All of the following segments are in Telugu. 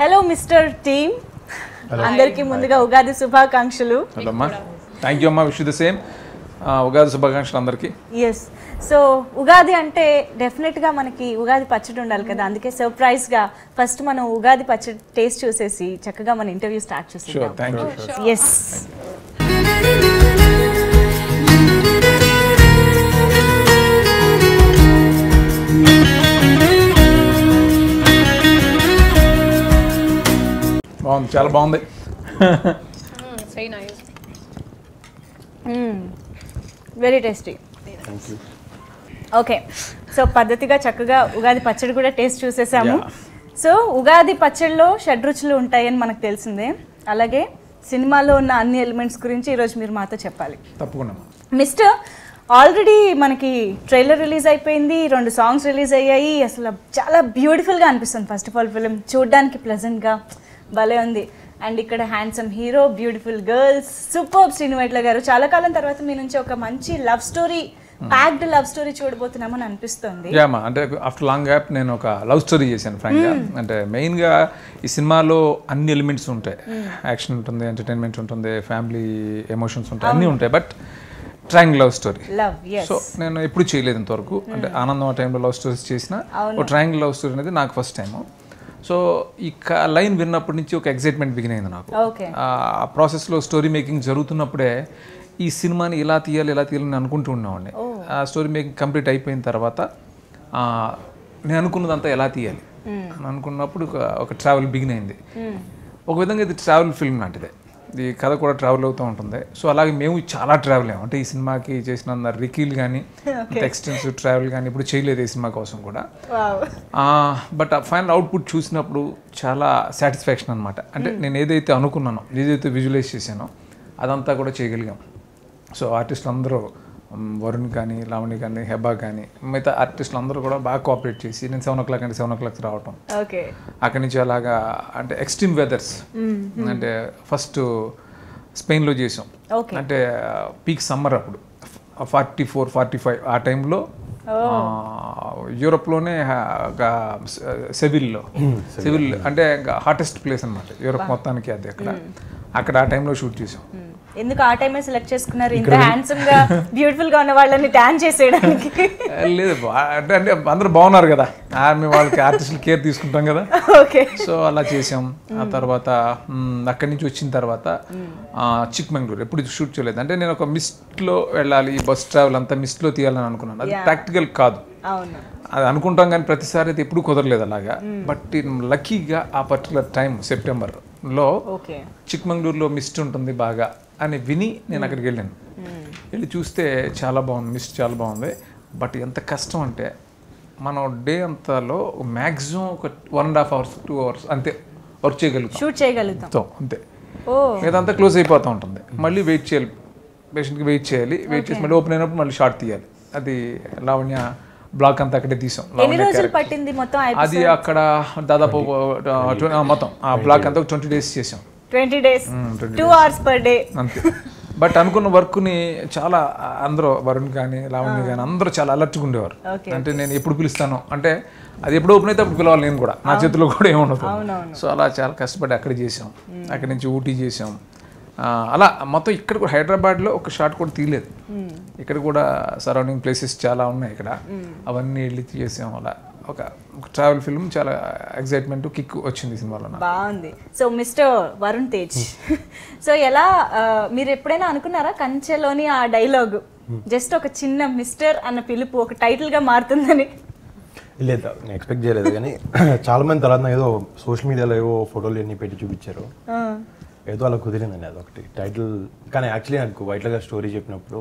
హలో మిస్టర్ టీమ్, అందరికీ ముందుగా ఉగాది శుభాకాంక్షలు. థ్యాంక్ యూ అమ్మా, విష్ ది సేమ్. ఉగాది శుభాకాంక్షలు అందరికీ. ఎస్, సో ఉగాది అంటే డెఫినెట్గా మనకి ఉగాది పచ్చడి ఉండాలి కదా, అందుకే సర్ప్రైజ్గా ఫస్ట్ మనం ఉగాది పచ్చడి టేస్ట్ చూసేసి చక్కగా మన ఇంటర్వ్యూ స్టార్ట్ చేసేద్దాం. ఎస్, బాగుంది, చాలా బాగుంది. Very tasty. ఓకే, సో పద్ధతిగా చక్కగా ఉగాది పచ్చడి కూడా టేస్ట్ చూసేసాము. సో ఉగాది పచ్చడిలో షడ్రుచులు ఉంటాయని మనకు తెలిసిందే, అలాగే సినిమాలో ఉన్న అన్ని ఎలిమెంట్స్ గురించి ఈరోజు మీరు మాతో చెప్పాలి. తప్పకుండా. మిస్టర్, ఆల్రెడీ మనకి ట్రైలర్ రిలీజ్ అయిపోయింది, 2 సాంగ్స్ రిలీజ్ అయ్యాయి. అసలు చాలా బ్యూటిఫుల్గా అనిపిస్తుంది. ఫస్ట్ ఆఫ్ ఆల్ ఫిలిం చూడడానికి ప్లెజెంట్గా భలే ఉంది. అండ్ ఇక్కడ handsome hero, beautiful girls, super Srinu Vaitla గారు. చాలా కాలం తర్వాత మీ నుంచి ఒక మంచి love story, packed love story చూడబోతున్నామని అనిపిస్తుంది. అంటే ఆఫ్టర్ లాంగ్ గ్యాప్ నేను ఒక లవ్ స్టోరీ చేశాను ఫ్రాంక్గా. అంటే మెయిన్గా ఈ సినిమాలో అన్ని ఎలిమెంట్స్ ఉంటాయి. యాక్షన్ ఉంటుంది, ఎంటర్టైన్మెంట్ ఉంటుంది, ఫ్యామిలీ ఎమోషన్స్ ఉంటాయి, అన్నీ ఉంటాయి. But triangle love story. So నేను ఎప్పుడు చేయలేదు ఇంతవరకు. అంటే ఆనందం ఆ టైంలో లవ్ స్టోరీస్ చేసిన ఒక ట్రయాంగిల్ లవ్ స్టోరీ అనేది నాకు ఫస్ట్ టైము. సో ఈ లైన్ విన్నప్పటి నుంచి ఒక ఎక్సైట్మెంట్ బిగిన్ అయింది నాకు. ఆ ప్రాసెస్లో స్టోరీ మేకింగ్ జరుగుతున్నప్పుడే ఈ సినిమాని ఇలా తీయాలి అని అనుకుంటూ ఉన్నామండి. ఆ స్టోరీ మేకింగ్ కంప్లీట్ అయిపోయిన తర్వాత నేను అనుకున్నదంతా ఎలా తీయాలి అని అనుకున్నప్పుడు ఒక ట్రావెల్ బిగిన్ అయింది. ఒక విధంగా ఇది ట్రావెల్ ఫిల్మ్ లాంటిదే. ఈ కథ కూడా ట్రావెల్ అవుతూ ఉంటుంది. సో అలాగే మేము చాలా ట్రావెల్ అయ్యాం. అంటే ఈ సినిమాకి చేసిన రికీల్ కానీ ఎక్స్టెన్సివ్ ట్రావెల్ కానీ ఇప్పుడు చేయలేదు ఈ సినిమా కోసం కూడా. బట్ ఆ ఫైనల్ అవుట్పుట్ చూసినప్పుడు చాలా సాటిస్ఫాక్షన్ అనమాట. అంటే నేను ఏదైతే అనుకున్నానో, ఏదైతే విజువలైజ్ చేశానో అదంతా కూడా చేయగలిగాం. సో ఆర్టిస్టులు అందరూ, వరుణ్ కానీ, లావణి కానీ, హెబా కానీ, మిగతా ఆర్టిస్టులు అందరూ కూడా బాగా కోఆపరేట్ చేసి నేను 7 o'clock అంటే 7 o'clock రావటం, అక్కడి నుంచి అలాగా అంటే ఎక్స్ట్రీమ్ వెదర్స్. అంటే ఫస్ట్ స్పెయిన్లో చేసాం. అంటే పీక్ సమ్మర్, అప్పుడు 44, 45 ఆ టైంలో యూరోప్లోనే సెవిల్ అంటే హాటెస్ట్ ప్లేస్ అనమాట యూరోప్ మొత్తానికి. అది అక్కడ ఆ టైంలో షూట్ చేసాం. ఎందుకు ఆ టైమే సెలెక్ట్ చేసుకున్నారు ఇంత హ్యాండ్సమ్ గా బ్యూటిఫుల్ గా ఉన్న వాళ్ళని డాన్స్ చేసేయడానికి? లేదు, అంటే అందరూ బాగున్నారు కదా, ఆర్మీ వాళ్ళకి ఆర్టిస్టులు కేర్ తీసుకుంటాం కదా. సో అలా చేసాం. ఆ తర్వాత అక్కడి నుంచి వచ్చిన తర్వాత చిక్మంగళూరు ఎప్పుడు షూట్ చేయలేదు. అంటే నేను ఒక మిస్ట్లో వెళ్ళాలి, బస్ ట్రావెల్ అంతా మిస్ట్లో తీయాలని అనుకున్నాను. అది ప్రాక్టికల్ కాదు, అది అనుకుంటాం కానీ ప్రతిసారి అయితే ఎప్పుడు కుదరలేదు అలాగా. బట్ లక్కీగా ఆ పర్టికులర్ టైం సెప్టెంబర్లో చిక్మంగళూరులో మిస్ట్ ఉంటుంది బాగా అని విని నేను అక్కడికి వెళ్ళాను. వెళ్ళి చూస్తే చాలా బాగుంది, మిస్ట్ చాలా బాగుంది. బట్ ఎంత కష్టం అంటే మనం డే అంతాలో మ్యాక్సిమం ఒక 1.5 hours 2 hours అంతే వర్క్ చేయగలుగుతాం అంతే. ఇదంతా క్లోజ్ అయిపోతూ ఉంటుంది. మళ్ళీ వెయిట్ చేయాలి, పేషెంట్కి వెయిట్ చేయాలి. వెయిట్ చేసి మళ్ళీ ఓపెన్ అయినప్పుడు మళ్ళీ షార్ట్ తీయాలి. అది లావణ్య బ్లాక్ అంతా అక్కడే తీసాం. అది అక్కడ దాదాపు మొత్తం ఆ బ్లాక్ అంతా 20 days చేసాం. 20 days 2 hours per day అంతే. బట్ అనుకున్న వర్క్ని చాలా అందరూ, వరుణ్ కానీ లావణ్య కానీ అందరూ చాలా అలర్ట్గా ఉండేవారు. అంటే నేను ఎప్పుడు పిలుస్తాను అంటే అది ఎప్పుడు ఓపెన్ అయితే అప్పుడు పిలవాలి, నేను కూడా నా చేతిలో కూడా ఏముండదు. సో అలా చాలా కష్టపడి అక్కడ చేసాం. అక్కడి నుంచి ఊటీ చేసాం. అలా మొత్తం ఇక్కడ కూడా హైదరాబాద్లో ఒక షాట్ కూడా తీయలేదు. ఇక్కడ కూడా సరౌండింగ్ ప్లేసెస్ చాలా ఉన్నాయి ఇక్కడ, అవన్నీ వెళ్ళి చేసాం. అలా ఒక ట్రావెల్ ఫిల్మ్, చాలా ఎక్సైట్మెంట్, కిక్ వచ్చింది సినిమాలో. బాగుంది. So mister Varun Tej, so ఎలా మీరు ఎప్పుడైనా అనుకున్నారా కంచెలోని ఆ డైలాగ్ జస్ట్ ఒక చిన్న మిస్టర్ అన్న పిలుపు ఒక టైటిల్ గా మారుతుందని? లేదు, నేను ఎక్స్పెక్ట్ చేయలేదు. కానీ చాలా మంది తర్వాత ఏదో సోషల్ మీడియాలో ఏవో ఫోటోలు అన్ని పెట్టి చూపించారు, ఏదో అలా కుదిరిందండి అదొకటి టైటిల్. కానీ యాక్చువల్లీ నాకు వైట్ల గారు స్టోరీ చెప్పినప్పుడు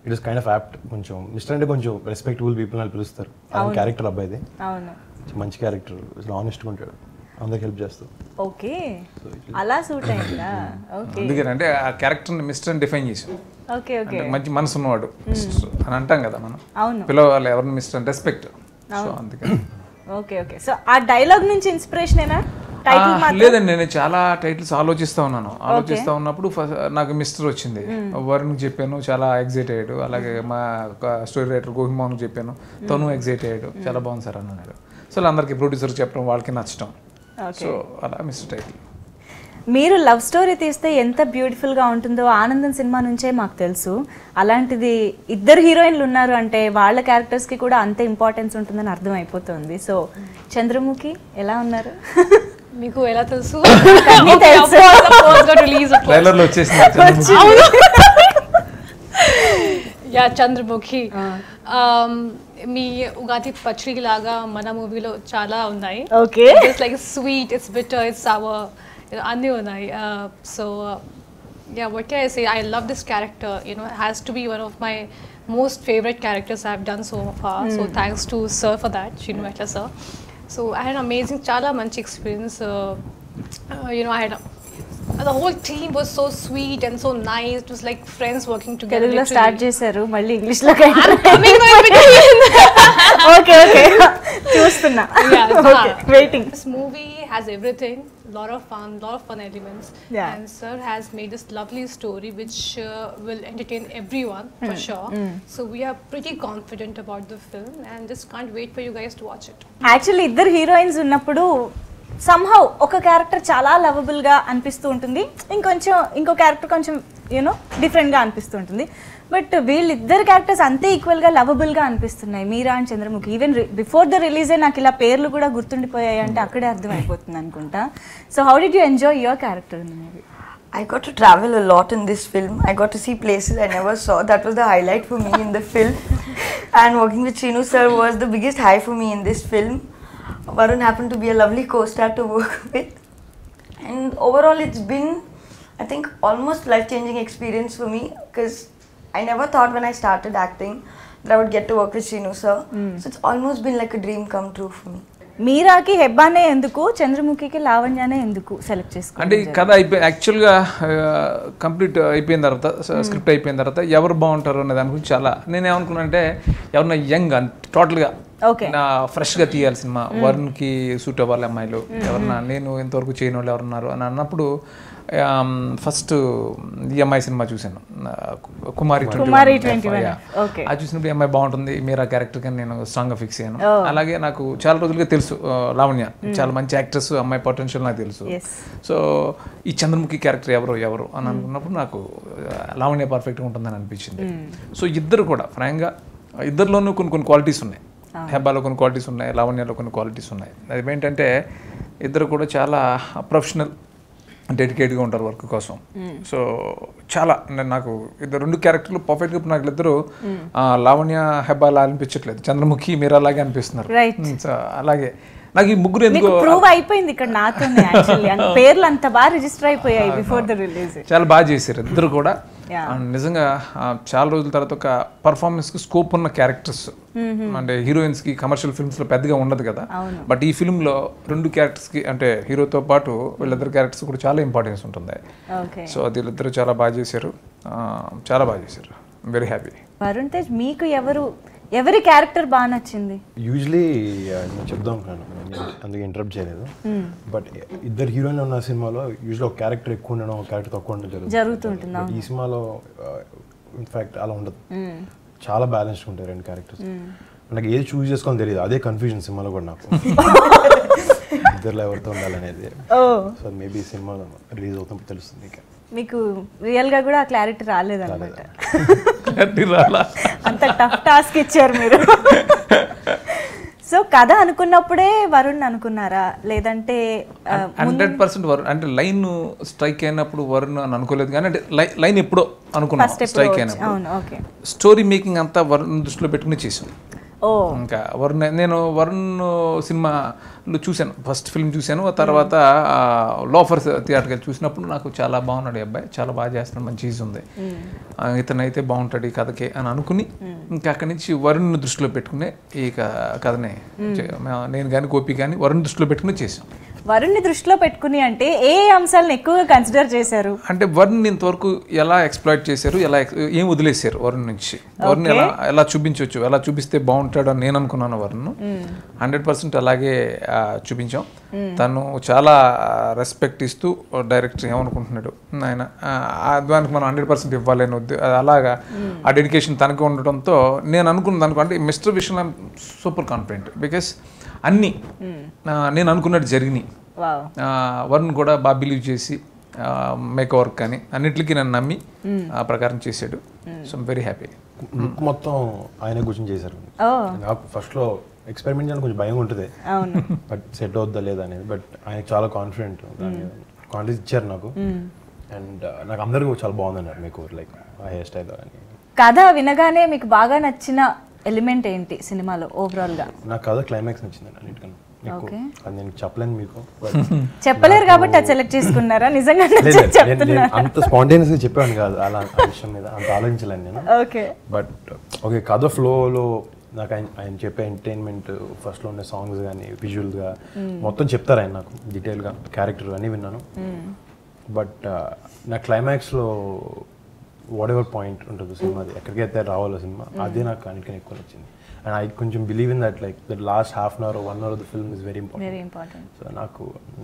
it is kind of apt. కొంచెం మిస్టర్ అంటే కొంచెం రెస్పెక్టబుల్ పీపుల్ అని పిలుస్తారు. అది క్యారెక్టర్ అబ్బాయిది, మంచి క్యారెక్టర్, ఆనెస్ట్గా ఉంటాడు, అందరికి హెల్ప్ చేస్తాడు. ఓకే, అలా సూట్ అయిందా? అందుకని అంటే ఆ క్యారెక్టర్ని మిస్టర్ అని డిఫైన్ చేసాం. మంచి మనసు ఉన్నవాడు అని అంటాం కదా మనం, పిలవాలి ఎవరిని మిస్టర్ అని రెస్పెక్ట్. సో అందుకని ఓకే ఓకే. సో ఆ డైలాగ్ నుంచి ఇన్స్పిరేషన్ ఏనా? లేదండి, నేను చాలా టైటిల్స్ ఆలోచిస్తూ ఉన్నప్పుడు నాకు మిస్టర్ వచ్చింది. వరుణ్కి చెప్పాను, చాలా ఎగ్జైట్ అయ్యాడు. అలాగే మా స్టోరీ రైటర్ గోహిమోహన్కి చెప్పాను, తను ఎగ్జైట్ అయ్యాడు, చాలా బాగుంది సార్ అన్నాడు. సో అందరికీ ప్రొడ్యూసర్ చెప్పడం, వాళ్ళకి నచ్చడం, సో అలా మిస్టర్ టైటిల్. మీరు లవ్ స్టోరీ తీస్తే ఎంత బ్యూటిఫుల్గా ఉంటుందో ఆనందం సినిమా నుంచే మాకు తెలుసు. అలాంటిది ఇద్దరు హీరోయిన్లు ఉన్నారు అంటే వాళ్ళ క్యారెక్టర్స్కి కూడా అంతే ఇంపార్టెన్స్ ఉంటుందని అర్థం అయిపోతుంది. సో చంద్రముఖి ఎలా ఉన్నారు? మీకు ఎలా తెలుసు? ట్రైలర్లో వచ్చేసింది. యా చంద్రముఖి. మీ ఉగాది పచ్చడి లాగా మన మూవీలో చాలా ఉన్నాయి. Okay, it's like sweet, it's bitter, it's sour, అన్నీ ఉన్నాయి. So yeah, what can I say? I love this character. You know, it has to be one of my most favorite characters I've done so far. So thanks to sir for that, Shinu Etla sir. So I had an amazing chala manchi experience. You know, I had the whole team was so sweet and so nice. It was like friends working together. తెలుగులో స్టార్ట్ చేశారు, మళ్ళీ ఇంగ్లీష్లో ఓకే ఓకే చూస్తున్నా. Waiting. This movie has everything. Lot of fun elements. Yeah. And sir has made this lovely story which will entertain everyone for sure. So we are pretty confident about the film and just can't wait for you guys to watch it. Actually ఇద్దరు హీరోయిన్స్ ఉన్నప్పుడు సమ్హౌ ఒక క్యారెక్టర్ చాలా లవబుల్గా అనిపిస్తూ ఉంటుంది, ఇంకో క్యారెక్టర్ కొంచెం యూనో డిఫరెంట్గా అనిపిస్తూ ఉంటుంది. బట్ వీళ్ళిద్దరు క్యారెక్టర్స్ అంతే ఈక్వల్గా లవబుల్గా అనిపిస్తున్నాయి, Meera and Chandramukhi. Even before the రిలీజే నాకు ఇలా పేర్లు కూడా గుర్తుండిపోయాయి అంటే అక్కడే అర్థమైపోతుంది అనుకుంటా. So how did you enjoy your character in the movie? I got to travel a lot in this film. I got to see places I never saw. That was the highlight for me in the film. And working with Shinu sir was the biggest high for me in this film. Varun happened to be a lovely co-star to work with. And overall it's been, I think, almost life-changing experience for me because I never thought when I started acting that I would get to work with Shinu sir. So it's almost been like a dream come true for me. మీరాకి హెబ్బానే ఎందుకు, చంద్రముఖికి లావణ్యానే ఎందుకు సెలెక్ట్ చేసుకోండి? అంటే ఈ కథ యాక్చువల్గా కంప్లీట్ అయిపోయిన తర్వాత, స్క్రిప్ట్ అయిపోయిన తర్వాత ఎవరు బాగుంటారు అనే దాని గురించి చాలా నేనేమనుకున్నా అంటే ఎవరన్నా యంగ్ టోటల్గా నా ఫ్రెష్గా తీయాలి సినిమా, వరుణ్కి సూట్ అవ్వాలి అమ్మాయిలు ఎవరన్నా, నేను ఇంతవరకు చేయని వాళ్ళు ఎవరున్నారు అని అన్నప్పుడు ఫస్ట్ ఈ అమ్మాయి సినిమా చూశాను, కుమారి 21. అది చూసినప్పుడు ఈ అమ్మాయి బాగుంటుంది, మీరా క్యారెక్టర్ కానీ నేను స్ట్రాంగ్గా ఫిక్స్ అయ్యాను. అలాగే నాకు చాలా రోజులుగా తెలుసు లావణ్య చాలా మంచి యాక్ట్రెస్, అమ్మాయి పొటెన్షియల్ నాకు తెలుసు. సో ఈ చంద్రముఖి క్యారెక్టర్ ఎవరు అని అనుకున్నప్పుడు నాకు లావణ్య పర్ఫెక్ట్గా ఉంటుందని అనిపించింది. సో ఇద్దరు కూడా ఫ్రాంక్గా ఇద్దరిలోనూ కొన్ని క్వాలిటీస్ ఉన్నాయి. హెబ్బాలో కొన్ని క్వాలిటీస్ ఉన్నాయి, లావణ్యలో కొన్ని క్వాలిటీస్ ఉన్నాయి. అది ఏంటంటే ఇద్దరు కూడా చాలా ప్రొఫెషనల్, డెడికేట్గా ఉంటారు వర్క్ కోసం. సో చాలా నాకు ఇద్దరు రెండు క్యారెక్టర్లు పర్ఫెక్ట్గా నాకు ఇద్దరు లావణ్య హెబ్బాలా అనిపించట్లేదు, చంద్రముఖి మీరా అలాగే అనిపిస్తున్నారు. సో అలాగే నాకు ఈ ముగ్గురు ఎందుకు ప్రూవ్ అయిపోయింది ఇక్కడ నాతోనే. యాక్చువల్లీ పేర్లు అంత బాగా రిజిస్టర్ అయిపోయాయి బిఫోర్ ద రిలీజ్. చాలా బాగా చేశారు ఇద్దరు కూడా. నిజంగా చాలా రోజుల తర్వాత ఒక పర్ఫార్మెన్స్కి స్కోప్ ఉన్న క్యారెక్టర్స్. అంటే హీరోయిన్స్కి కమర్షియల్ ఫిల్మ్స్లో పెద్దగా ఉండదు కదా, బట్ ఈ ఫిల్మ్లో రెండు క్యారెక్టర్స్కి అంటే హీరోతో పాటు వీళ్ళిద్దరు క్యారెక్టర్స్ కూడా చాలా ఇంపార్టెన్స్ ఉంటుంది. సో వీళ్ళిద్దరు చాలా బాగా చేశారు, చాలా బాగా చేశారు. Very happy. వరుణ్ తేజ్, మీకు ఎవరి క్యారెక్టర్ బాగా నచ్చింది? యూజువలీ నేను చెప్దాం అనుకున్నాను, అందుకే ఇంటరప్ట్ చేయలేదు. బట్ ఇద్దరు హీరోయిన్ ఉన్న సినిమాలో యూజువల్ ఒక క్యారెక్టర్ ఎక్కువ ఉండడం, ఒక క్యారెక్టర్ తక్కువ ఉండడం జరుగుతుంటుంది. ఈ సినిమాలో ఇన్ఫాక్ట్ అలా ఉండదు, చాలా బ్యాలెన్స్డ్ ఉంటాయి రెండు క్యారెక్టర్స్. నాకు ఏది చూస్ చేసుకోవాలని తెలియదు, అదే కన్ఫ్యూజన్ సినిమాలో కూడా నాకు, ఇద్దరులో ఎవరితో ఉండాలనేది. సో మేబీ సినిమా రిలీజ్ అవుతాం తెలుస్తుంది. ఇంకా మీకు రియల్ గా కూడా క్లారిటీ రాలేదన్నమాట, అంత టఫ్ టాస్క్ ఇచ్చారు మీరు. సో కథ అనుకున్నప్పుడే వరుణ్ అనుకున్నారా, లేదంటే 100% వరుణ్ అంటే లైన్ స్ట్రైక్ అయినప్పుడు వరుణ్ అని అనుకోలేదు, కానీ అంటే లైన్ ఎప్పుడో అనుకున్నాను స్ట్రైక్ అయినప్పుడు. స్టోరీ మేకింగ్ అంతా వరుణ్ దృష్టిలో పెట్టుకుని చేసాం. ఇంకా నేను వరుణ్ సినిమాలో చూశాను, ఫస్ట్ ఫిల్మ్ చూశాను, ఆ తర్వాత లోఫర్స్ థియేటర్కి వెళ్ళి చూసినప్పుడు నాకు చాలా బాగున్నాడు ఈ అబ్బాయి, చాలా బాగా చేస్తున్నాడు, మంచి చీజ్ ఉంది, ఇతనైతే బాగుంటాడు ఈ కథకి అని అనుకుని ఇంకా అక్కడి నుంచి వరుణ్ దృష్టిలో పెట్టుకునే ఈ కథని నేను కానీ గోపి కానీ వరుణ్ దృష్టిలో పెట్టుకుని చేసాం. వరుణ్ని దృష్టిలో పెట్టుకుని అంటే ఏ అంశాలను ఎక్కువగా కన్సిడర్ చేశారు? అంటే వరుణ్ ఇంతవరకు ఎలా ఎక్స్ప్లాయిట్ చేశారు, ఎలా ఏం వదిలేశారు వరుణ్ నుంచి, వరుణ్ ఎలా చూపించవచ్చు, ఎలా చూపిస్తే బాగుంటాడు అని నేను అనుకున్నాను. వరుణ్ 100% అలాగే చూపించాం. తను చాలా రెస్పెక్ట్ ఇస్తూ డైరెక్టర్ ఏమనుకుంటున్నాడు ఆయన దానికి మనం 100% ఇవ్వాలని అలాగా ఆ డెడికేషన్ తనకు ఉండటంతో నేను అనుకున్నది అనుకుంటే మిస్టర్ విషయంలో సూపర్ కాన్ఫిడెంట్. బికాస్ అన్నీ నేను అనుకున్నట్టు జరిగినాయి. వావ్. వరుణ్ కూడా బాగా బిలీవ్ చేసి మేక్ వర్క్ కానీ అన్నిటికీ నన్ను నమ్మి ఆ ప్రకారం చేశాడు. So I'm very happy. Look మొత్తం ఆయన కూర్చొని చేశారు. నాకు ఫస్ట్లో ఎక్స్పెరిమెంట్ చేయాలని కొంచెం భయం ఉంటుంది, బట్ సెట్ అవుద్దా లేదా అనేది. బట్ ఆయన చాలా కాన్ఫిడెంట్ ఇచ్చారు నాకు. అండ్ నాకు అందరూ చాలా బాగుందన్నారు మీకు, లైక్ ఆ హెయిర్ స్టైల్ అని. కథ వినగానే మీకు బాగా నచ్చిన ఎలిమెంట్ ఏంటి సినిమాలో ఓవరాల్ గా? నాకు కథ క్లైమాక్స్ నచ్చిందండి అన్నిటికన్నా. అది నేను చెప్పలేను మీకు, చెప్పలేరు కాబట్టి అది సెలెక్ట్ చేసుకున్నారా? నిజంగా అంత స్పాంటేనియస్ గా చెప్పాను కాదు అలా ఆ విషయం మీద అంత ఆలోచించలేను నేను. ఓకే, బట్ ఓకే కథ ఫ్లోలో నాకు ఆయన చెప్పే ఎంటర్టైన్మెంట్, ఫస్ట్లో ఉండే సాంగ్స్ కానీ విజువల్గా మొత్తం చెప్తారు ఆయన నాకు డీటెయిల్గా, క్యారెక్టర్ అన్నీ విన్నాను. బట్ నా క్లైమాక్స్లో వాట్ ఎవర్ పాయింట్ ఉంటుంది సినిమాది, ఎక్కడికైతే రావాలో సినిమా, అదే నాకు అన్నిటికన్నా ఎక్కువ నచ్చింది. అండ్ ఐ కొంచెం believe in that like that last half an hour 1 hour of the film is very important. సో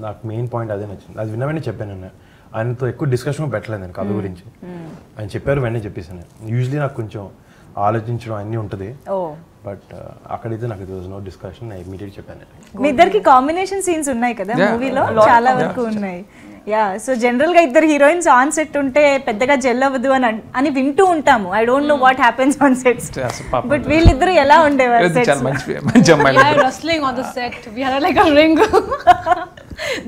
నాకు మెయిన్ పాయింట్ అదే నచ్చింది. అది విన్నవన్నీ చెప్పాను నేను, ఆయనతో ఎక్కువ డిస్కషన్ పెట్టలేదు నేను కథ గురించి. ఆయన చెప్పారు వెంటనే చెప్పేసాను. యూజువలీ నాకు కొంచెం ఆలోచించడం అన్నీ ఉంటుంది, బట్ అక్కడైతే నాకు it was no discussion, I immediate చెప్పాను. మీ ఇద్దరికి కాంబినేషన్ సీన్స్ ఉన్నాయి కదా మూవీలో, చాలా వరకు ఉన్నాయి. యా, సో జనరల్ గా ఇద్దరు హీరోయిన్స్ ఆన్ సెట్ ఉంటే పెద్దగా జెల్ అవ్వదు అని వింటూ ఉంటాము. I don't know what happens on sets, but వీళ్ళిద్దరు ఎలా ఉండేవారు sets? Wrestling on the set, we had like a ring.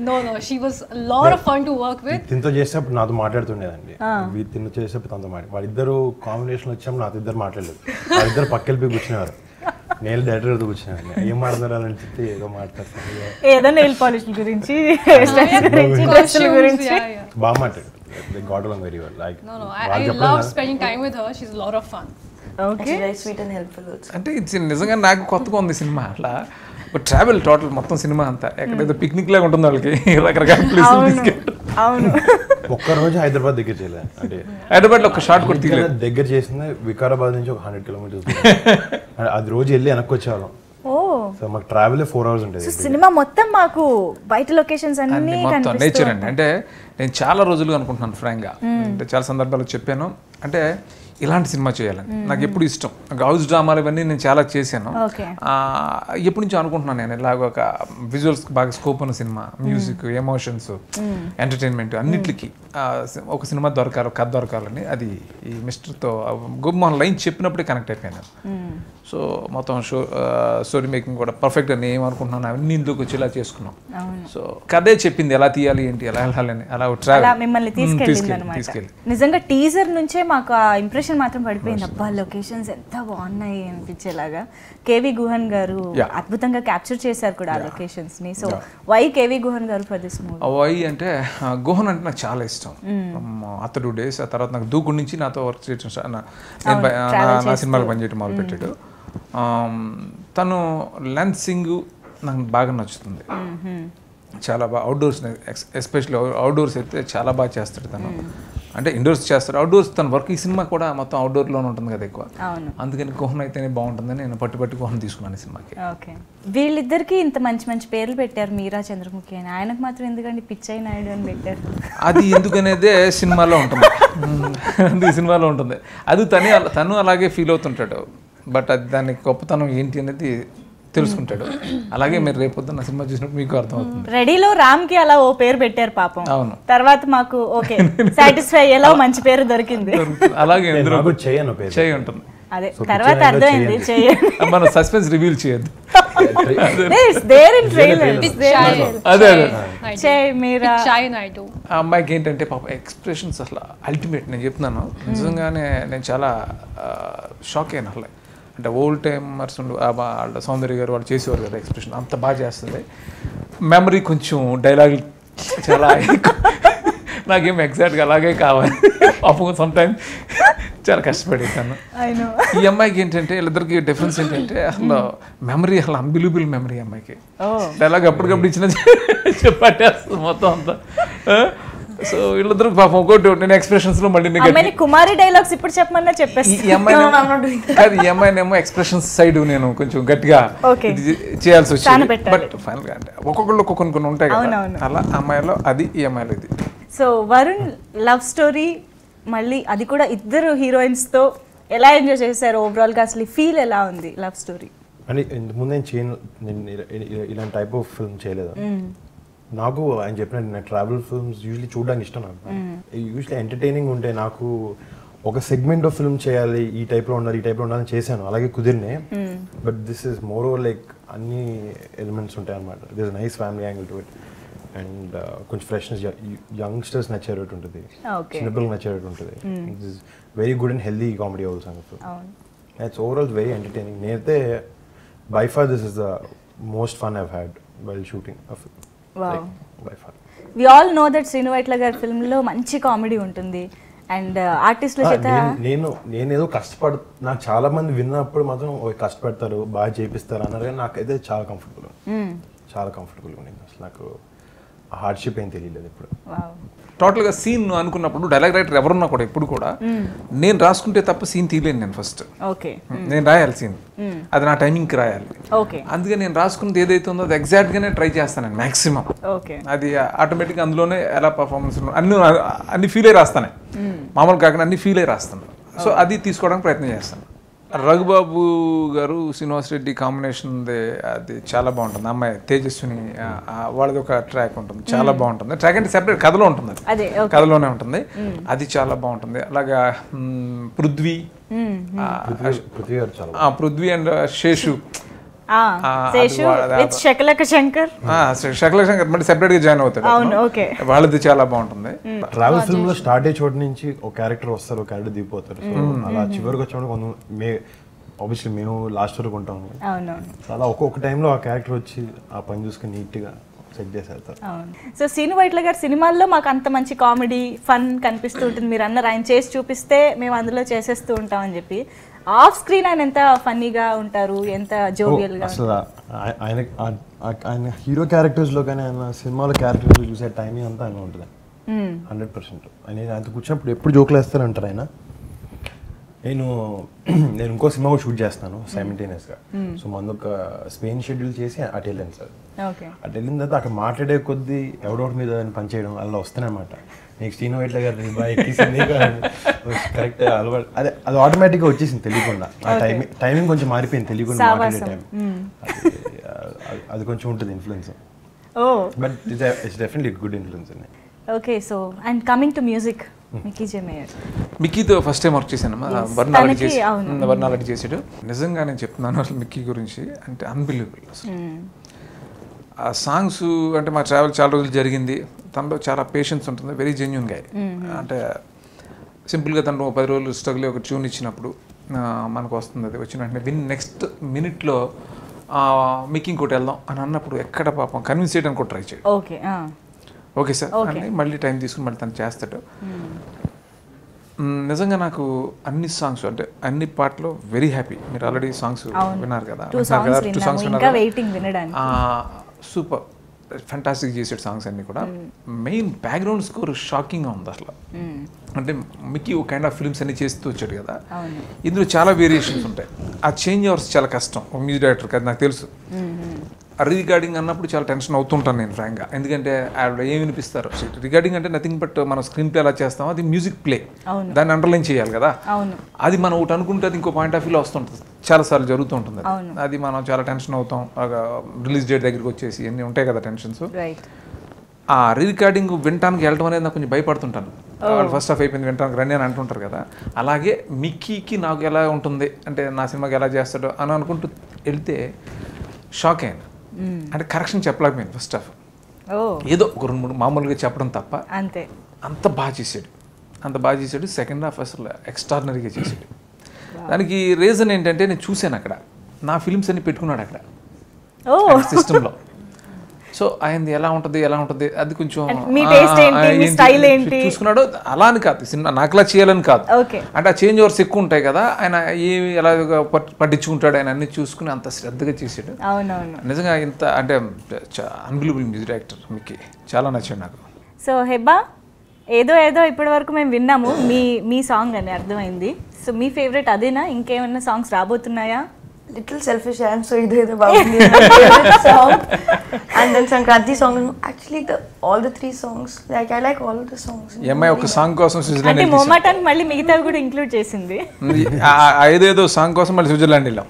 No, she was a lot of fun to work with. తినతో చేసేటప్పుడు నాతో మాట్లాడుతుండేదండి, తిన్న చేసేటప్పుడు తనతో వాళ్ళిద్దరు కాంబినేషన్ వచ్చాము, నాతో ఇద్దరు మాట్లాడలేదు. వాళ్ళిద్దరు పక్కెళ్ళి కూర్చునేవారు, నేను డైరెక్టర్ కూర్చున్నాను. ఏం మాట్లాడారు అని చెప్తే ఏదో మాట్లాడతాను, ఏదో నెయిల్ పాలిష్ గురించి, బాగా మాట్లాడారు. They got along very well. Like No, I love spending time with her. She's a lot of fun. Okay, Very sweet and helpful also. అంటే ఇది నిజంగా నాకు కొత్తగా ఉంది సినిమా. అట్లా ట్రావెల్ టోటల్ మొత్తం సినిమా అంతా ఎక్కడైతే పిక్నిక్ లాగా ఉంటుంది వాళ్ళకి, రకరకాల ప్లేసులు తీసుకెళ్ళి. అవును, ఒక్కరోజు హైదరాబాద్ దగ్గర చేయలేదు, అంటే హైదరాబాద్ లో ఒక షార్ట్ కూడా తీయలేదు. దగ్గర చేసింది వికారాబాద్ నుంచి ఒక 100 kilometers. అది రోజు వెళ్ళి వెనక్కి వచ్చేవాళ్ళం. సో మాకు ట్రావెల్ 4 hours ఉంటుంది. సినిమా మొత్తం మాకు బయట లొకేషన్స్ అన్ని మొత్తం నేచర్ అండి. అంటే నేను చాలా రోజులుగా అనుకుంటున్నాను ఫ్రాంక్ గా, అంటే చాలా సందర్భాల్లో చెప్పాను, అంటే ఇలాంటి సినిమా చేయాలని నాకు ఎప్పుడు ఇష్టం. హౌస్ డ్రామాలు ఇవన్నీ నేను చాలా చేశాను. ఎప్పటి నుంచో అనుకుంటున్నాను నేను ఇలాగ ఒక విజువల్స్ బాగా స్కోప్ ఉన్న సినిమా, మ్యూజిక్, ఎమోషన్స్, ఎంటర్టైన్మెంట్ అన్నిటికీ ఒక సినిమా దొరకాలి, కథ దొరకాలని. అది ఈ మిస్టర్తో గోపిమోహన్ లైన్ చెప్పినప్పుడే కనెక్ట్ అయిపోయాను. సో మొత్తం స్టోరీ మేకింగ్ కూడా పర్ఫెక్ట్గా నేను ఏమనుకుంటున్నాను అవన్నీ ఇందుకు వచ్చి ఇలా చేసుకున్నాం. సో కథే చెప్పింది ఎలా తీయాలి ఏంటి, ఎలా వెళ్ళాలని, అలా మిమ్మల్ని తీసుకెళ్ళి. నిజంగా టీజర్ నుంచే మాకు ఆ ఇంప్రెషన్ మాత్రం పడిపోయింది. అబ్బా లొకేషన్స్ ఎంత బాగున్నాయి అనిపించేలాగా. కేవి గుహన్ గారు అద్భుతంగా క్యాప్చర్ చేశారు కూడా ఆ లొకేషన్స్ ని. సో వై కేవి గుహన్ గారు ఫర్ దిస్ మూవీ? వై అంటే గుహన్ అంటే నాకు చాలా ఇష్టం. అతడు డేస్, ఆ తర్వాత నాకు దూకుడు నుంచి నాతో వర్క్ చేయడం, నా సినిమాలు పనిచేయడం మొదలు పెట్టాడు. తను లెన్సింగ్ నాకు బాగా నచ్చుతుంది, చాలా బాగా. అవుట్డోర్స్ ఎస్పెషల్లీ అవుట్డోర్స్ అయితే చాలా బాగా చేస్తాడు తను. అంటే ఇండోర్స్ చేస్తాడు, అవుట్డోర్స్ తన వర్క్. ఈ సినిమా కూడా మొత్తం అవుట్డోర్లోనే ఉంటుంది కదా ఎక్కువ, అందుకని గుహన్ అయితేనే బాగుంటుందని నేను పట్టు గుహన్ తీసుకున్నాను ఈ సినిమాకి. ఓకే, వీళ్ళిద్దరికి ఇంత మంచి మంచి పేర్లు పెట్టారు, మీరా చంద్రముఖి అని. ఆయనకు మాత్రం ఎందుకండి పిచ్చయ్య నాయుడు అని పెట్టారు? అది ఎందుకనేదే సినిమాలో ఉంటుంది, అది సినిమాలో ఉంటుంది. అది తను అలాగే ఫీల్ అవుతుంటాడు, బట్ అది దాని గొప్పతనం ఏంటి అనేది తెలుసుకుంటాడు. అలాగే మీరు రేపొద్దున్న సినిమా చూసినప్పుడు మీకు అర్థమవుతుంది. రెడీలో రామ్ కి అలా ఓ పేరు పెట్టారు పాపం. అవును, తర్వాత మాకు ఓకే సాటిస్ఫై అయ్యేలా మంచి పేరు దొరికింది. అలాగే చేయి ఉంటుంది. అదే తర్వాత అర్థమైంది, మన సస్పెన్స్ రివీల్ చేయొద్దు. ఆ అమ్మాయికి ఏంటంటే పాప ఎక్స్ప్రెషన్స్ అసలు అల్టిమేట్. నేను చెప్తున్నాను నిజంగానే, నేను చాలా షాక్ అయినా. అసలు అంటే ఓల్డ్ టైమర్స్ వాళ్ళ సౌందర్య గారు వాళ్ళు చేసేవారు కదా ఎక్స్ప్రెషన్, అంత బాగా చేస్తుంది. మెమరీ కొంచెం డైలాగ్ చాలా నాకేం ఎగ్జాక్ట్గా అలాగే కావాలి. పాపం సమ్ టైమ్ చాలా కష్టపడేసాను. ఈ అమ్మాయికి ఏంటంటే వీళ్ళిద్దరికి డిఫరెన్స్ ఏంటంటే అసలు మెమరీ, అసలు అన్బిలీవబుల్ మెమరీ అమ్మాయికి. డైలాగ్ అప్పటికప్పుడు ఇచ్చిన చెప్పట్టేస్తుంది మొత్తం అంతా. సో వీళ్ళిద్దరు పాపం ఒకటి నేను ఎక్స్ప్రెషన్స్ లో మళ్ళీ కుమారి డైలాగ్స్ ఇప్పుడు చెప్పమన్నా చెప్పేసి ఈ అమ్మాయినేమో ఎక్స్ప్రెషన్స్ సైడ్ నేను కొంచెం గట్టిగా చేయాల్సి వచ్చింది. బట్ ఫైనల్ గా అంటే ఒక్కొక్కళ్ళు కొన్ని ఉంటాయి కదా, అలా అమ్మాయిలో అది, ఈ అమ్మాయిలో ఇది. సో వరుణ్ లవ్ స్టోరీ, మళ్ళీ అది కూడా ఇద్దరు హీరోయిన్స్ తో ఎలా ఎంజాయ్ చేశారు ఓవరాల్ గా? అసలు ఫీల్ ఎలా ఉంది లవ్ స్టోరీ? అంటే ఇంతకుముందు నేను ఇలాంటి టైప్ ఆఫ్ ఫిల్మ్ చేయలేదు. నాకు ఆయన చెప్పినట్టు నా ట్రావెల్ ఫిల్మ్స్ యూజువలీ చూడడానికి ఇష్టం నాకు. యూజువలీ ఎంటర్టైనింగ్ ఉంటే నాకు ఒక సెగ్మెంట్ ఆఫ్ ఫిల్మ్ చేయాలి, ఈ టైప్లో ఉండాలి, ఈ టైప్లో ఉండాలని చేశాను, అలాగే కుదిరినే. But this is moreover like అన్ని ఎలిమెంట్స్ ఉంటాయి అనమాట. This nice family angle to it and కొంచెం ఫ్రెష్నెస్, యంగ్స్టర్స్ నచ్చేటట్టు ఉంటుంది, చిన్నపిల్లలు నచ్చేటట్టు ఉంటుంది. It is very good and healthy comedy also. It's overall very entertaining. నేనైతే by far this is the most fun I've had while shooting by far. We all know that Srinu Vaitla గారి ఫిల్మ్లో మంచి కామెడీ ఉంటుంది అండ్ ఆర్టిస్టుల చేత నేనేదో నాకు చాలా మంది విన్నప్పుడు మాత్రం కష్టపడతారు, బాగా చేపిస్తారు అన్నారు, కానీ నాకైతే చాలా కంఫర్టబుల్ ఉంది. అసలు నాకు హార్డ్షిప్ ఏం తెలియలేదు ఇప్పుడు. టోటల్గా సీన్ అనుకున్నప్పుడు డైలాగ్ రైటర్ ఎవరున్నా కూడా ఎప్పుడు కూడా నేను రాసుకుంటే తప్ప సీన్ తీయలేను నేను ఫస్ట్. నేను రాయాలి సీన్, అది నా టైమింగ్కి రాయాలి. అందుకే నేను రాసుకున్నది ఏదైతే ఉందో అది ఎగ్జాక్ట్గానే ట్రై చేస్తాను నేను మ్యాక్సిమం. అది ఆటోమేటిక్గా అందులోనే ఎలా పర్ఫార్మెన్స్ అన్ని ఫీల్ అయ్యి రాస్తాను, మామూలు కాకుండా అన్ని ఫీల్ అయ్యి రాస్తాను. సో అది తీసుకోవడానికి ప్రయత్నం చేస్తాను. రఘుబాబు గారు శ్రీనివాస్ రెడ్డి కాంబినేషన్ అది చాలా బాగుంటుంది. అమ్మాయి తేజస్విని వాళ్ళది ఒక ట్రాక్ ఉంటుంది, చాలా బాగుంటుంది. ట్రాక్ అంటే సెపరేట్ కథలో ఉంటుంది, కథలోనే ఉంటుంది, అది చాలా బాగుంటుంది. అలాగా పృథ్వీ అండ్ శేషు శకలక శంకర్ మళ్ళీ సెపరేట్ గా జాయిన్ అవుతాడు, వాళ్ళది చాలా బాగుంటుంది. ట్రావెల్ ఫిల్మ్ లో స్టార్ట్ అయ్యే చోటు నుంచి ఒక క్యారెక్టర్ వస్తారు, ఒక క్యారెక్టర్ దిగిపోతారు. సో అలా చివరికి వచ్చినప్పుడు ఆబ్వియస్లీ మేము లాస్ట్ వరకు ఉంటాము. అలా ఒక్కొక్క టైంలో ఆ క్యారెక్టర్ వచ్చి ఆ పని చూసుకుని నీట్ గా సెట్ చేసేస్తారు. సో శ్రీను వైట్ల గారి సినిమాల్లో మాకు అంత మంచి కామెడీ ఫన్ కనిపిస్తూ ఉంటుంది. మీరు అన్నారు ఆయన చేసి చూపిస్తే మేము అందులో చేసేస్తూ ఉంటాం అని చెప్పి. ఆఫ్ స్క్రీన్ ఆయన ఎంత ఫన్నీగా ఉంటారు, ఎంత జోవియల్ గా. అసలు ఆయన హీరో క్యారెక్టర్స్ లో కానీ ఆయన సినిమాలో క్యారెక్టర్స్ చూసే టైమింగ్ అంతా ఆయన ఉంటుంది 100%. ఆయన కూర్చున్నప్పుడు ఎప్పుడు జోకులు వేస్తారంటారు ఆయన. నేను ఇంకో సినిమా కూడా షూట్ చేస్తాను సైమల్టేనియస్గా. సో మనకు ఒక స్పెయిన్ షెడ్యూల్ చేసి అటు వెళ్ళాను సార్. అటు వెళ్ళిన తర్వాత అక్కడ మాట్లాడే కొద్దీ ఎవడోటి మీద పనిచేయడం అలా వస్తానమాట. నెక్స్ట్ శ్రీను వైట్ల గారు కరెక్ట్ అలవాటు, అదే అది ఆటోమేటిక్గా వచ్చేసింది తెలియకుండా. ఆ టైమింగ్ కొంచెం మారిపోయింది తెలియకుండా మాట్లాడే టైం. అది కొంచెం ఉంటుంది influence, but it's definitely good influence. Okay, so and coming to music, మిక్కీతో ఫస్ట్ టైం వర్క్ చేశాను. వర్ణాలకి చేసాడు. నిజంగా నేను చెప్తున్నాను అసలు మిక్కీ గురించి అంటే అన్బిలీవబుల్. అసలు ఆ సాంగ్స్ అంటే మా ట్రావెల్ చాలా రోజులు జరిగింది, తనలో చాలా పేషెన్స్ ఉంటుంది, వెరీ జెన్యూన్ గా. అంటే సింపుల్గా తను 10 రోజులు స్ట్రగుల్ ఒక ట్యూన్ ఇచ్చినప్పుడు మనకు వస్తుంది, అది వచ్చిన వెంటనే నెక్స్ట్ మినిట్లో మిక్కీ ఇంకోటి వెళ్దాం అని అన్నప్పుడు ఎక్కడ పాపం కన్విన్స్ చేయడానికి కూడా ట్రై చేయడు. ఓకే సార్ అని మళ్ళీ టైం తీసుకుని మళ్ళీ తను చేస్తాడు. నిజంగా నాకు అన్ని సాంగ్స్ అంటే అన్ని పాటలు వెరీ హ్యాపీ. మీరు ఆల్రెడీ సాంగ్స్ విన్నారు కదా, 2 సాంగ్స్ విన్నారు. సూపర్ ఫ్యాంటాస్టిక్ చేసాడు సాంగ్స్ అన్ని కూడా. మెయిన్ బ్యాక్గ్రౌండ్ స్కోర్ షాకింగ్గా ఉంది అసలు. అంటే మిక్కీ ఒక కైండ్ ఆఫ్ ఫిల్మ్స్ అన్ని చేస్తూ వచ్చాడు కదా, ఇందులో చాలా వేరియేషన్స్ ఉంటాయి. ఆ చేంజ్ ఓవర్స్ చాలా కష్టం మ్యూజిక్ డైరెక్టర్ కదా, నాకు తెలుసు. రికార్డింగ్ అన్నప్పుడు చాలా టెన్షన్ అవుతుంటాను నేను ఫ్రాంక్గా. ఎందుకంటే ఆవిడ ఏం వినిపిస్తారు, రికార్డింగ్ అంటే నథింగ్ బట్ మనం స్క్రీన్ ప్లే ఎలా చేస్తామో అది మ్యూజిక్ ప్లే, దాన్ని అండర్లైన్ చేయాలి కదా. అది మనం ఒకటి అనుకుంటే అది ఇంకో పాయింట్ ఆఫ్ వ్యూలో వస్తుంటుంది, చాలాసార్లు జరుగుతూ ఉంటుంది. అది మనం చాలా టెన్షన్ అవుతాం. రిలీజ్ డేట్ దగ్గరికి వచ్చేసి అన్నీ ఉంటాయి కదా టెన్షన్స్. ఆ రికార్డింగ్ వినటానికి వెళ్ళడం అనేది నాకు కొంచెం భయపడుతుంటాను. ఫస్ట్ హాఫ్ అయిపోయింది వినటానికి రండి అని అంటుంటారు కదా. అలాగే మిక్కీకి నాకు ఎలా ఉంటుంది అంటే నా సినిమాకి ఎలా చేస్తాడో అని అనుకుంటూ వెళ్తే షాక్ అయ్యాను. అంటే కరెక్షన్ చెప్పలేకపోయింది ఫస్ట్ హాఫ్, ఏదో ఒక 2-3 మామూలుగా చెప్పడం తప్ప. అంత బాగా చేశాడు. సెకండ్ హాఫ్ అసలు ఎక్స్ట్రాడినరీగా చేశాడు. దానికి రీజన్ ఏంటంటే నేను చూశాను అక్కడ నా ఫిల్మ్స్ అన్ని పెట్టుకున్నాడు అక్కడ సిస్టంలో. సో ఆయనది ఎలా ఉంటుంది అది కొంచెం చూసుకున్నాడు. అలా అని కాదు, సినిమా నాకులా చేయాలని కాదు, అంటే ఆ చేంజ్ ఓవర్స్ ఎక్కువ ఉంటాయి కదా. ఆయన ఏమి ఎలా పట్టించుకుంటాడు, ఆయన అన్ని చూసుకుని అంత శ్రద్ధగా చేసాడు. నిజంగా ఇంత అంటే అన్బిలీవబుల్ మ్యూజిక్ డైరెక్టర్ మిక్కీ, చాలా నచ్చాడు నాకు. సో హెబ్బా ఏదో ఇప్పటి వరకు మేము విన్నాము మీ సాంగ్ అని అర్థమైంది. సో మీ ఫేవరెట్ అదేనా, ఇంకేమన్నా songs రాబోతున్నాయా? Little selfish I am, so either Babuni is my favorite song, and then Sankranti song. Actually, all the 3 songs, like I like all of the songs. Yemma oka song kosam Switzerland అంటే మొమాటానికి మళ్ళీ మిగతావి కూడా ఇంక్లూడ్ చేసింది. ఏదేదో సాంగ్ కోసం మళ్ళీ స్విట్జర్లాండ్ వెళ్ళాం.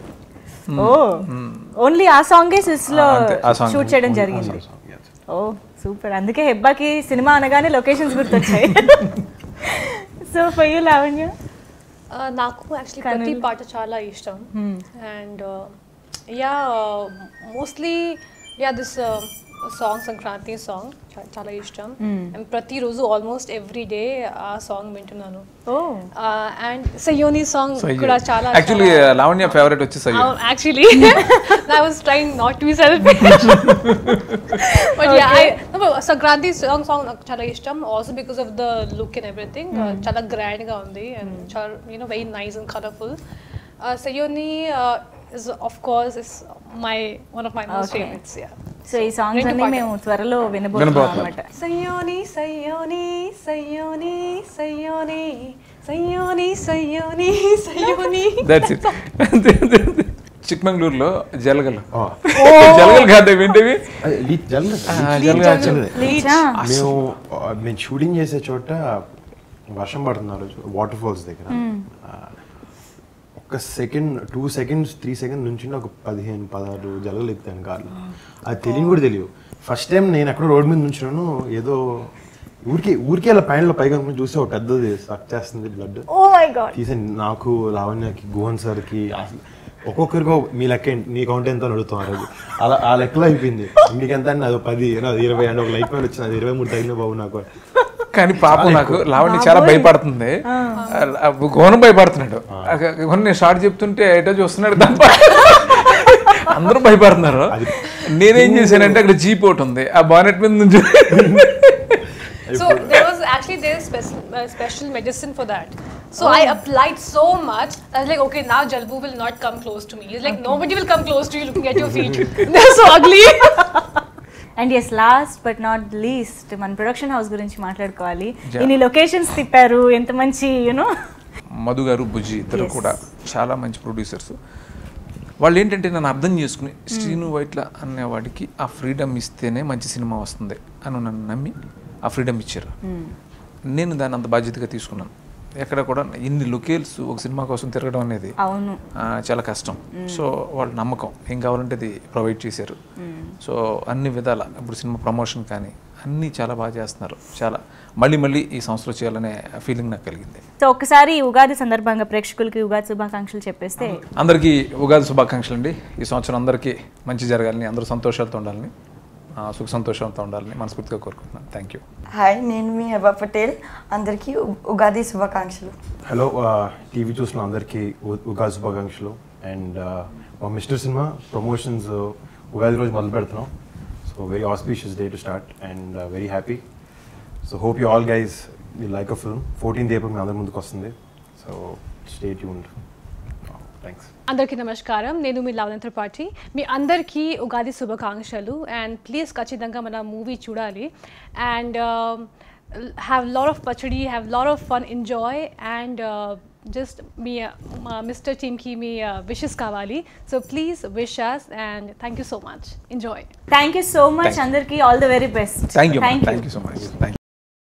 ఓన్లీ ఆ సాంగే స్విస్ లో షూట్ చేయడం జరిగింది. ఓ సూపర్, అందుకే హెబ్బాకి సినిమా అనగానే లొకేషన్స్ గుర్తొచ్చాయి. So for you Lavanya? నాకు యాక్చువల్లీ ప్రతి పాట చాలా ఇష్టం. And mostly this song Sankranti song చాలా ఇష్టం. అండ్ ప్రతిరోజు ఆల్మోస్ట్ ఎవ్రీ డే ఆ సాంగ్ వింటున్నాను. అండ్ సయ్యోని సాంగ్ కూడా చాలా యాక్చువల్లీ లావణ్య ఫేవరెట్ వచ్చి సయ్యో. Actually, I was trying not to be selfish. But Sankranti song నాకు చాలా ఇష్టం. Also because of the look and everything. చాలా grand గా ఉంది and చాలా very nice and colorful. Sayoni is of course one of my most favorites. Yeah. So ఈ సాంగ్స్ అన్ని మేము త్వరలో వినబోతున్నాం అన్నమాట. సయ్యోని సయ్యోని సయ్యోని సయ్యోని సయ్యోని సయ్యోని సయ్యోని. That's it. చిక్మంగళూరులో జలగలు కాదు వింటేవి మేము షూటింగ్ చేసే చోట వర్షం పడుతున్నారు వాటర్ ఫాల్స్ దగ్గర. ఒక సెకండ్ 2 seconds 3 seconds నుంచి ఒక 15-16 జలగలు ఎక్కుతాను కార్లో. అది తెలియని కూడా తెలియదు. ఫస్ట్ టైం నేను ఎక్కడో రోడ్ మీద నుంచున్నాను, ఏదో ఊరికే అలా ప్యాంట్లో పైగా చూస్తే ఒక పెద్దది సక్ చేస్తుంది బ్లడ్. తీసాను నాకు, లావణ్యకి, గుహన్ సార్కి, ఒక్కొక్కరికో మీ లెక్క నీ కౌంట్ ఎంత అని అడుగుతాం. అలా ఆ లెక్కలో అయిపోయింది. మీకెంత అండి? అది 10, 20 అండి. ఒక లైట్ మ్యాన్ వచ్చింది, అది 23 తగిన బాబు నాకు. కానీ పాపం నాకు లావణ్య చాలా భయపడుతుంది, గోనం భయపడుతున్నాడు. నేను షార్ట్ చెప్తుంటే ఎటో చూస్తున్నాడు తప్ప అందరూ భయపడుతున్నారు. నేనేం చేశానంటే అక్కడ జీప్ ఒకటి ఉంది, ఆ బానెట్ మీద నుంచి. So there is special medicine for that. So I applied so much. I was like, okay, now Jalbu will not come close to me. It's like nobody will come close to you looking at your feet. They're so ugly. And as last but not least మన ప్రొడక్షన్ హౌస్ గురించి మాట్లాడుకోవాలి. ఇన్ని లొకేషన్స్ తిప్పారు, ఎంత మంచి యూనో. మధు గారు, బుజ్జి ఇద్దరు కూడా చాలా మంచి ప్రొడ్యూసర్స్. వాళ్ళు ఏంటంటే నన్ను అర్థం చేసుకుని శ్రీను వైట్ల అనేవాడికి ఆ ఫ్రీడమ్ ఇస్తేనే మంచి సినిమా వస్తుంది అని నన్ను నమ్మి ఆ ఫ్రీడమ్ ఇచ్చారు. నేను దాన్ని అంత బాధ్యతగా తీసుకున్నాను. ఎక్కడ కూడా ఇన్ని లొకేల్స్ ఒక సినిమా కోసం తిరగడం అనేది చాలా కష్టం. సో వాళ్ళ నమ్మకం ఏం కావాలంటే అది ప్రొవైడ్ చేశారు. సో అన్ని విధాల ఇప్పుడు సినిమా ప్రమోషన్ కానీ అన్నీ చాలా బాగా చేస్తున్నారు. చాలా మళ్ళీ ఈ సంవత్సరం చేయాలనే ఫీలింగ్ నాకు కలిగింది. సో ఒకసారి ఉగాది సందర్భంగా ప్రేక్షకులకి ఉగాది శుభాకాంక్షలు చెప్పేస్తే. అందరికీ ఉగాది శుభాకాంక్షలు అండి. ఈ సంవత్సరం అందరికీ మంచి జరగాలని, అందరూ సంతోషాలతో ఉండాలని, సుఖ సంతోషంతో ఉండాలని మనస్ఫూర్తిగా కోరుకుంటున్నాను. Thank you. హాయ్, నేను మీ హెబా పటేల్. అందరికీ ఉగాది శుభాకాంక్షలు. హలో, టీవీ చూసిన అందరికీ ఉగాది శుభాకాంక్షలు. అండ్ మా మిస్టర్ సినిమా ప్రమోషన్స్ ఉగాది రోజు మొదలు పెడుతున్నాం. So very auspicious day to start and very happy. So hope you all guys you like a film. 14th April మీ అందరి ముందుకు వస్తుంది. So stay tuned. థ్యాంక్స్. అందరికీ నమస్కారం, నేను మీ లావణ్య త్రిపాఠి. మీ అందరికీ ఉగాది శుభాకాంక్షలు. అండ్ ప్లీజ్ ఖచ్చితంగా మన మూవీ చూడాలి. And have lot of pachadi, have lot of fun, enjoy. And just మీ మిస్టర్ టీమ్కి మీ విషెస్ కావాలి. So please wish us and thank you so much. Enjoy. Thank you so much అందరికీ. All the very best. Thank you so much.